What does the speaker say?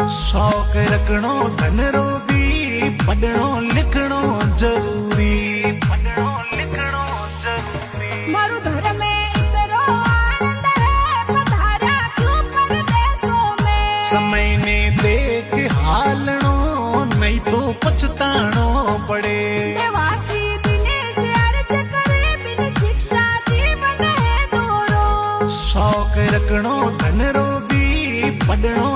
शौक रखणो धन रो भी पढ़णो लिखणो जरूरी पढ़णो लिखणो जरूरी मारू धर्म में इतरो आनंद है पधारा क्यों परदेसों में समय ने देख हालणो नहीं तो पछताणो पड़े देवासी दिनेश अर्ज करे बिन शिक्षा जीवन है दोरो शौक रखणो धन रो भी पढ़णो